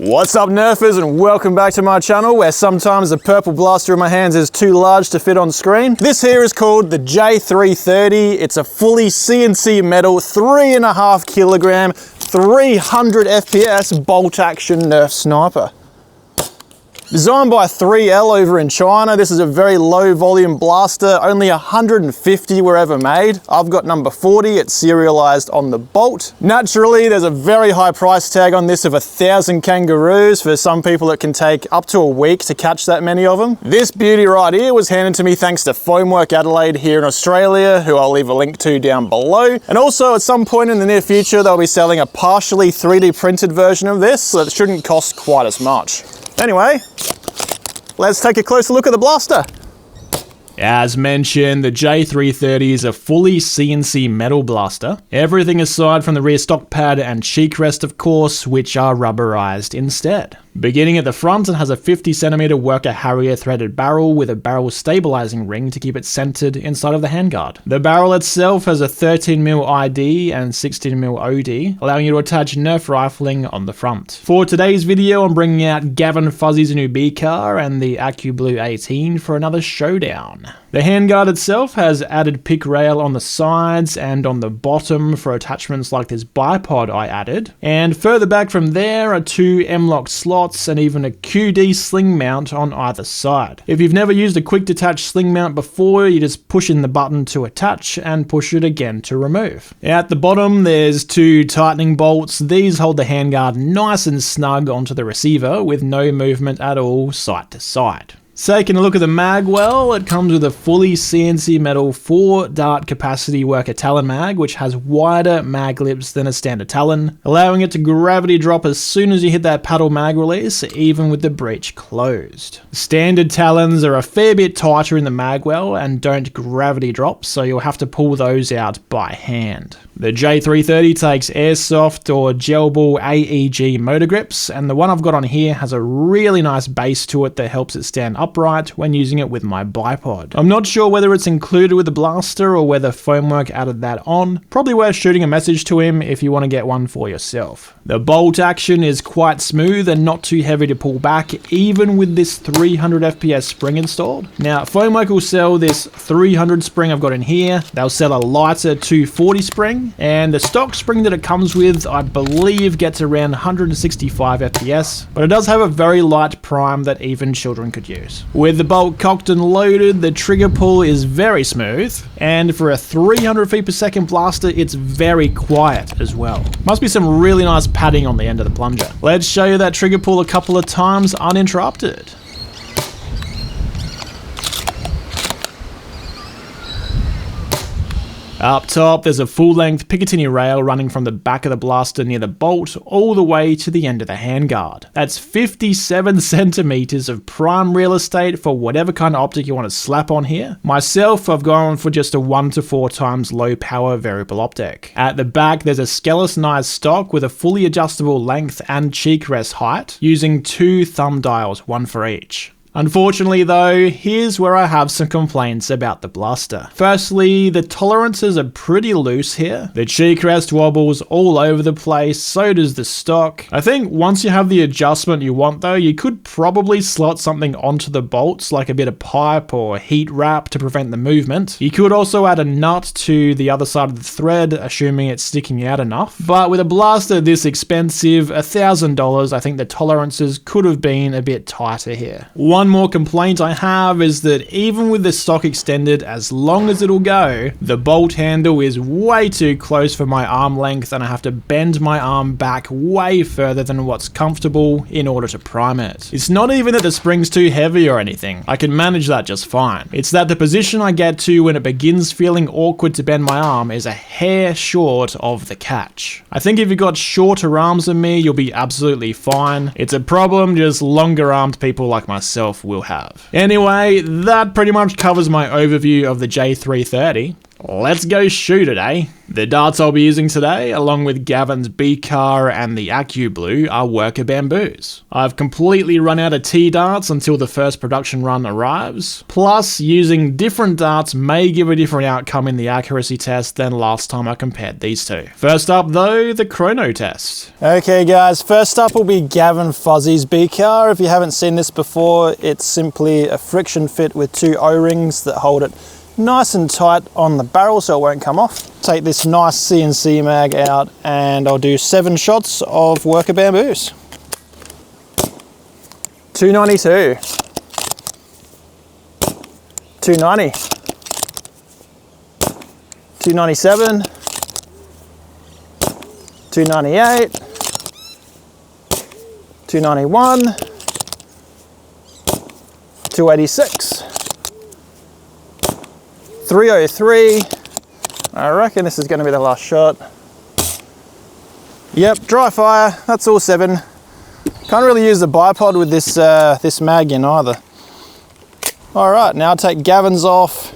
What's up, Nerfers, and welcome back to my channel where sometimes the purple blaster in my hands is too large to fit on screen. This here is called the J330. It's a fully CNC metal, 3.5 kilogram, 300 FPS bolt action Nerf sniper. Designed by 3L over in China, this is a very low volume blaster, only 150 were ever made. I've got number 40, it's serialized on the bolt. Naturally, there's a very high price tag on this of 1,000 kangaroos. For some people it can take up to a week to catch that many of them. This beauty right here was handed to me thanks to Foamwork Adelaide here in Australia, who I'll leave a link to down below. And also at some point in the near future, they'll be selling a partially 3D printed version of this, so it shouldn't cost quite as much. Anyway, let's take a closer look at the blaster. As mentioned, the J330 is a fully CNC metal blaster. Everything aside from the rear stock pad and cheek rest, of course, which are rubberized instead. Beginning at the front, it has a 50cm Worker Harrier threaded barrel with a barrel stabilizing ring to keep it centered inside of the handguard. The barrel itself has a 13mm ID and 16mm OD, allowing you to attach Nerf rifling on the front. For today's video, I'm bringing out Gavin Fuzzy's new B car and the AccuBlue 18 for another showdown. The handguard itself has added pick rail on the sides and on the bottom for attachments like this bipod I added. And further back from there are two M-lock slots and even a QD sling mount on either side. If you've never used a quick detach sling mount before, you just push in the button to attach and push it again to remove. At the bottom there's two tightening bolts. These hold the handguard nice and snug onto the receiver with no movement at all side to side. Taking a look at the mag, well, it comes with a fully CNC metal 4-dart capacity Worker Talon mag, which has wider mag lips than a standard Talon, allowing it to gravity drop as soon as you hit that paddle mag release, even with the breech closed. Standard Talons are a fair bit tighter in the mag well and don't gravity drop, so you'll have to pull those out by hand. The J330 takes airsoft or gel ball AEG motor grips, and the one I've got on here has a really nice base to it that helps it stand upright when using it with my bipod. I'm not sure whether it's included with the blaster or whether Foamwork added that on. Probably worth shooting a message to him if you want to get one for yourself. The bolt action is quite smooth and not too heavy to pull back, even with this 300 FPS spring installed. Now, Foamwork will sell this 300 spring I've got in here. They'll sell a lighter 240 spring, and the stock spring that it comes with, I believe, gets around 165 FPS, but it does have a very light prime that even children could use. With the bolt cocked and loaded, the trigger pull is very smooth, and for a 300 feet per second blaster, it's very quiet as well. Must be some really nice padding on the end of the plunger. Let's show you that trigger pull a couple of times uninterrupted. Up top, there's a full-length Picatinny rail running from the back of the blaster near the bolt all the way to the end of the handguard. That's 57 centimeters of prime real estate for whatever kind of optic you want to slap on here. Myself, I've gone for just a 1 to 4 times low power variable optic. At the back, there's a skeletonized stock with a fully adjustable length and cheek rest height, using 2 thumb dials, one for each. Unfortunately though, here's where I have some complaints about the blaster. Firstly, the tolerances are pretty loose here. The cheek rest wobbles all over the place, so does the stock. I think once you have the adjustment you want though, you could probably slot something onto the bolts like a bit of pipe or heat wrap to prevent the movement. You could also add a nut to the other side of the thread, assuming it's sticking out enough. But with a blaster this expensive, $1,000, I think the tolerances could have been a bit tighter here. One more complaint I have is that even with the stock extended as long as it'll go, the bolt handle is way too close for my arm length and I have to bend my arm back way further than what's comfortable in order to prime it. It's not even that the spring's too heavy or anything, I can manage that just fine. It's that the position I get to when it begins feeling awkward to bend my arm is a hair short of the catch. I think if you've got shorter arms than me, you'll be absolutely fine. It's a problem just longer armed people like myself will have. Anyway, that pretty much covers my overview of the J330. Let's go shoot it, eh? The darts I'll be using today, along with Gavin's B-Car and the AccuBlue, are worker bamboos. I've completely run out of T-darts until the first production run arrives. Plus, using different darts may give a different outcome in the accuracy test than last time I compared these two. First up though, the Chrono Test. Okay guys, first up will be Gavin Fuzzy's B-Car. If you haven't seen this before, it's simply a friction fit with two O-rings that hold it nice and tight on the barrel so it won't come off. Take this nice CNC mag out and I'll do 7 shots of worker bamboos. 292, 290, 297, 298, 291, 286, 303. I reckon this is going to be the last shot. Yep, dry fire. That's all 7. Can't really use the bipod with this this mag in either. All right, now I'll take Gavin's off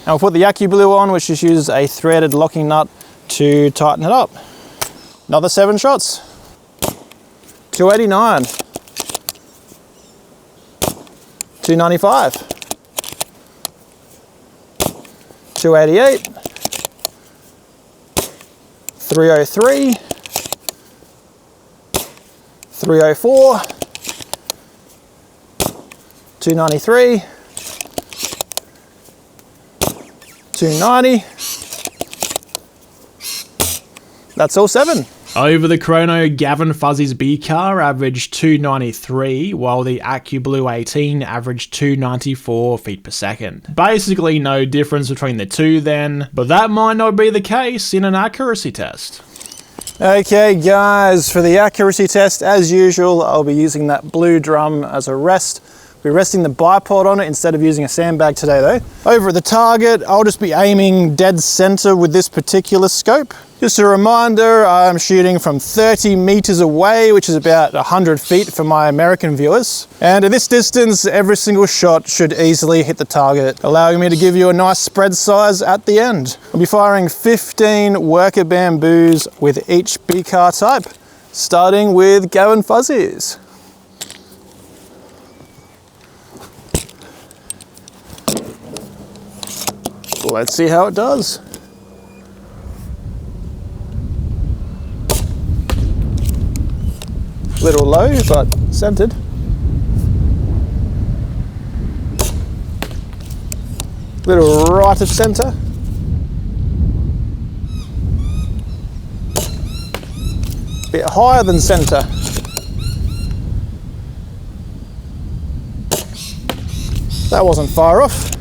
and we'll put the AccuBlue on, which just uses a threaded locking nut to tighten it up. Another 7 shots. 289, 295, 288, 303, 304, 293, 290. That's all 7. Over the Chrono, Gavin Fuzzy's B-Car averaged 293, while the AccuBlue 18 averaged 294 feet per second. Basically no difference between the two then, but that might not be the case in an accuracy test. Okay guys, for the accuracy test, as usual, I'll be using that blue drum as a rest. We're resting the bipod on it instead of using a sandbag today though. Over at the target, I'll just be aiming dead center with this particular scope. Just a reminder, I'm shooting from 30 meters away, which is about 100 feet for my American viewers. And at this distance, every single shot should easily hit the target, allowing me to give you a nice spread size at the end. I'll be firing 15 worker bamboos with each B-Car type, starting with Gavin Fuzzy's. Let's see how it does. Little low, but centered. Little right of center. Bit higher than center. That wasn't far off.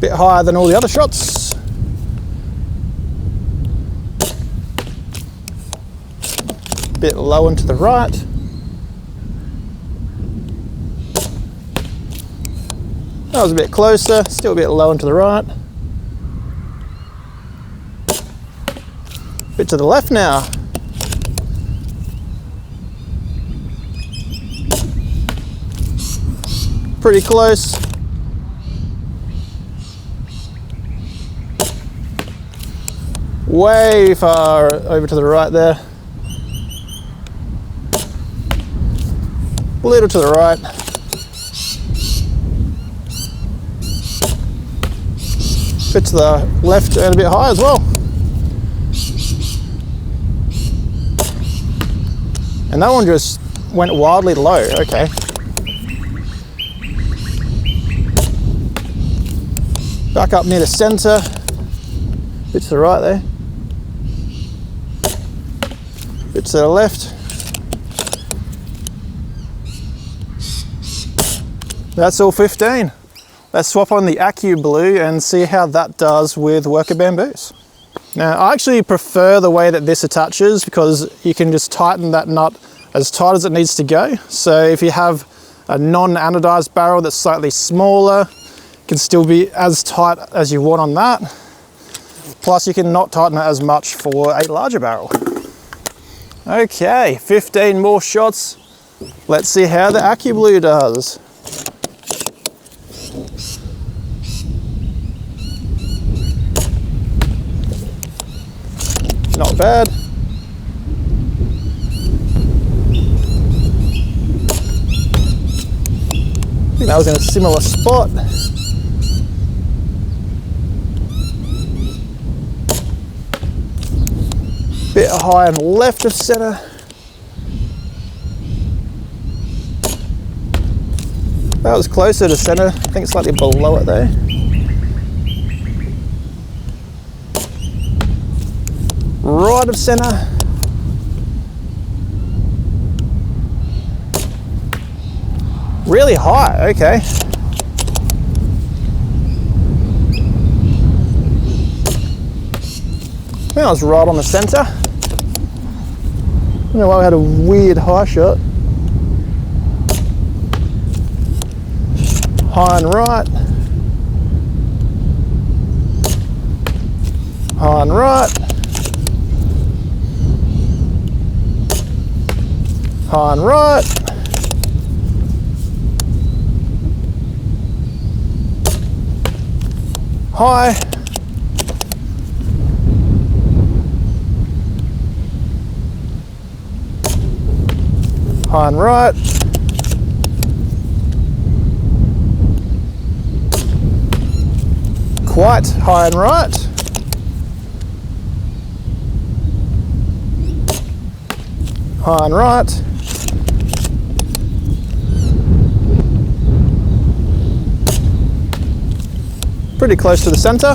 Bit higher than all the other shots. Bit low and to the right. That was a bit closer, still a bit low and to the right. Bit to the left now. Pretty close. Way far over to the right there. A little to the right. Bit to the left and a bit high as well. And that one just went wildly low, okay. Back up near the center. Bit to the right there. Bit to the left. That's all 15. Let's swap on the AccuBlue and see how that does with worker bamboos. Now, I actually prefer the way that this attaches because you can just tighten that nut as tight as it needs to go. So if you have a non-anodized barrel that's slightly smaller, it can still be as tight as you want on that. Plus you can not tighten it as much for a larger barrel. Okay, 15 more shots Let's see how the AccuBlue does. Not bad. I think that was in a similar spot. Bit high and left of center. That was closer to center. I think slightly below it though. Right of center. Really high, okay. I think I was right on the center. I don't know why we had a weird high shot. High and right. High and right. High and right. High. High and right. Quite high and right. High and right. Pretty close to the center.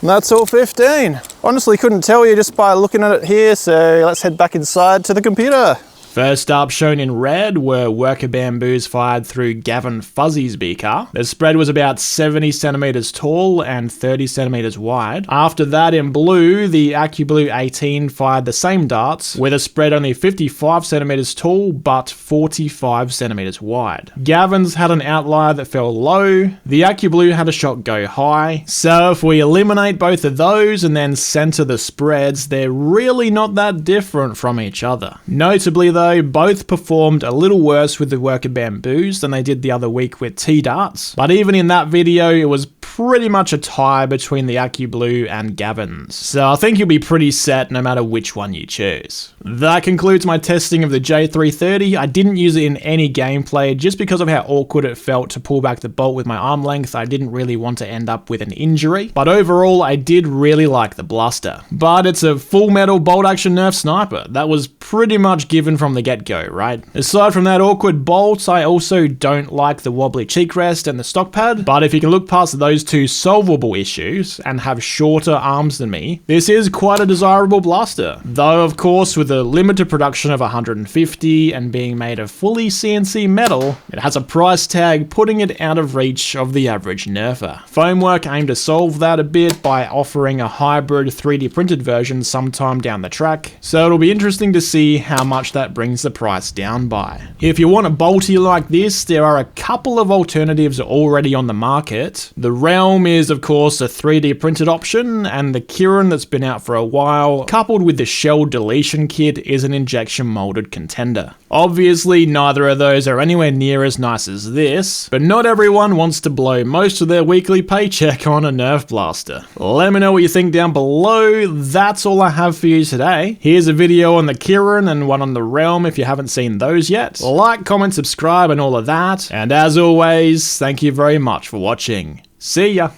And that's all 15. Honestly couldn't tell you just by looking at it here, so let's head back inside to the computer. First up, shown in red, were worker bamboos fired through Gavin Fuzzy's beaker. The spread was about 70 centimeters tall and 30 centimeters wide. After that, in blue, the AccuBlue 18 fired the same darts, with a spread only 55 centimeters tall but 45 centimeters wide. Gavin's had an outlier that fell low. The AccuBlue had a shot go high. So if we eliminate both of those and then center the spreads, they're really not that different from each other. Notably though, both performed a little worse with the worker bamboos than they did the other week with T-darts, but even in that video it was pretty much a tie between the AccuBlue and Gavin's, so I think you'll be pretty set no matter which one you choose. That concludes my testing of the J330. I didn't use it in any gameplay just because of how awkward it felt to pull back the bolt with my arm length. I didn't really want to end up with an injury, but overall I did really like the blaster. But it's a full metal bolt action Nerf sniper. That was pretty much given from the get-go, right? Aside from that awkward bolt, I also don't like the wobbly cheek rest and the stock pad, but if you can look past those two solvable issues and have shorter arms than me, this is quite a desirable blaster. Though of course with a limited production of 150 and being made of fully CNC metal, it has a price tag putting it out of reach of the average Nerfer. Foamwork aimed to solve that a bit by offering a hybrid 3D printed version sometime down the track, so it'll be interesting to see how much that brings the price down by. If you want a bolty like this, there are a couple of alternatives already on the market. The Realm is of course a 3D printed option, and the Kirin that's been out for a while, coupled with the shell deletion kit, is an injection molded contender. Obviously neither of those are anywhere near as nice as this, but not everyone wants to blow most of their weekly paycheck on a Nerf blaster. Let me know what you think down below. That's all I have for you today. Here's a video on the Kirin and one on the Realm if you haven't seen those yet. Like, comment, subscribe and all of that. And as always, thank you very much for watching. See ya!